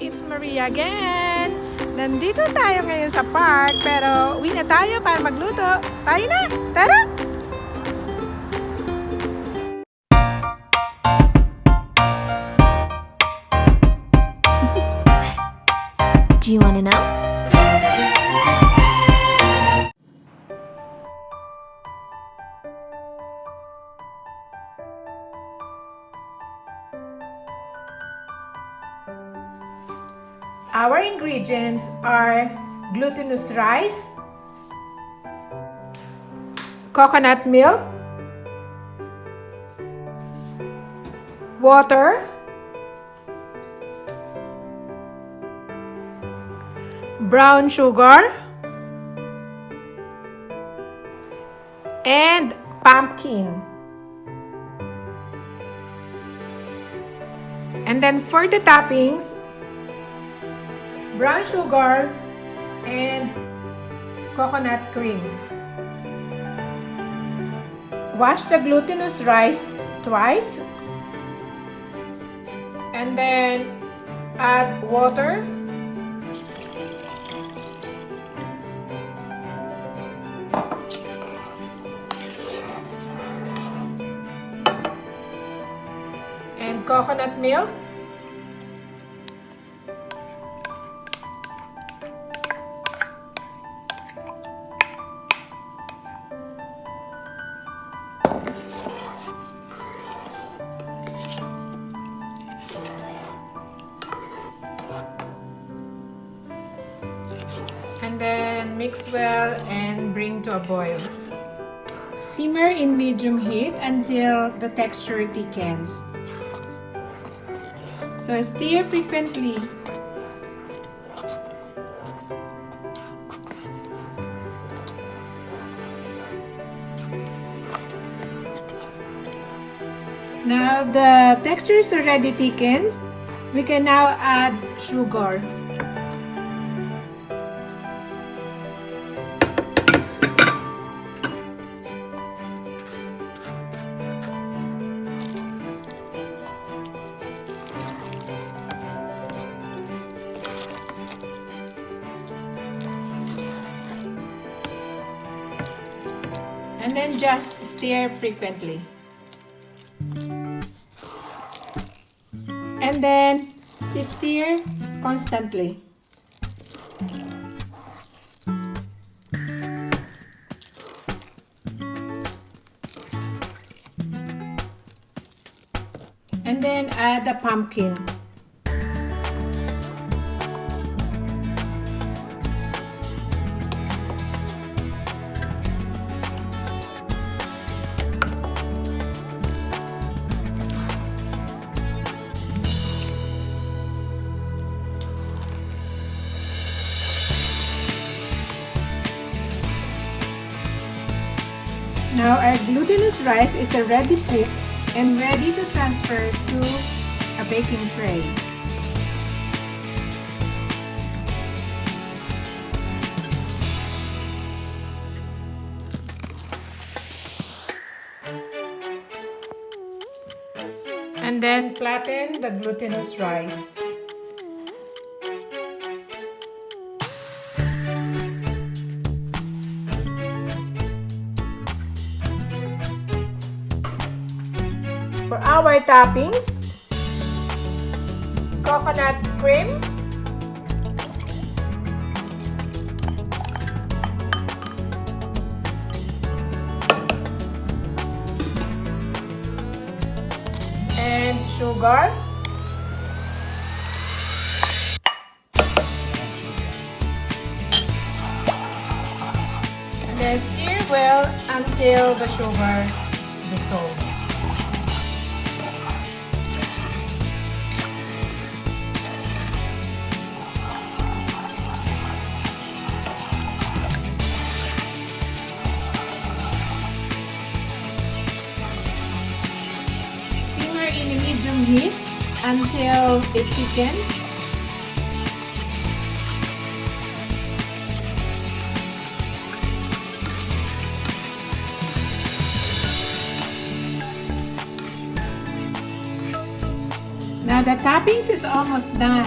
It's Maria again! Nandito tayo ngayon sa park, pero uwi na tayo para magluto. Tayo na! Tara! Do you want to know? Our ingredients are glutinous rice, coconut milk, water, brown sugar, and pumpkin. And then for the toppings, brown sugar and coconut cream. Wash the glutinous rice twice and then add water and coconut milk. And then mix well and bring to a boil. Simmer in medium heat until the texture thickens. So stir frequently. Now the texture is already thickened. We can now add sugar. And then just stir frequently. And then stir constantly. And then add the pumpkin. Now our glutinous rice is already cooked and ready to transfer to a baking tray. And then flatten the glutinous rice. For our toppings, coconut cream, and sugar, and then stir well until the sugar dissolves. In a medium heat until it thickens. Now the toppings is almost done.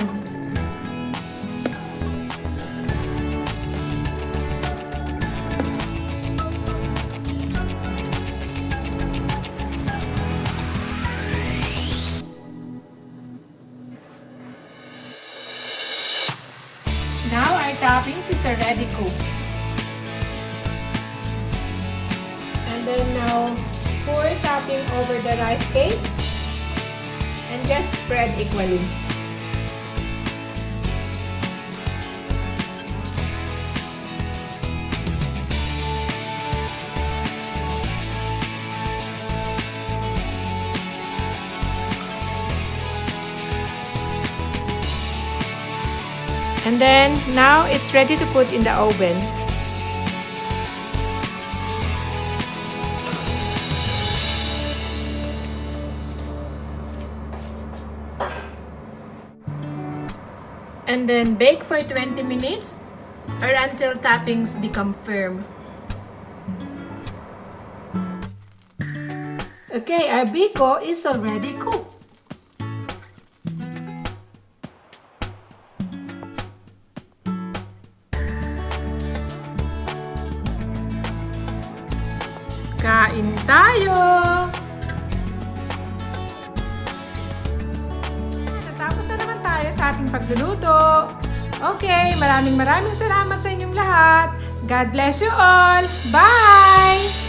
toppings is already cooked. And then now, pour topping over the rice cake and just spread equally. And then, now it's ready to put in the oven. And then bake for 20 minutes or until toppings become firm. Okay, our biko is already cooked. Kain tayo! Natapos na naman tayo sa ating pagluluto. Okay, maraming salamat sa inyong lahat. God bless you all. Bye!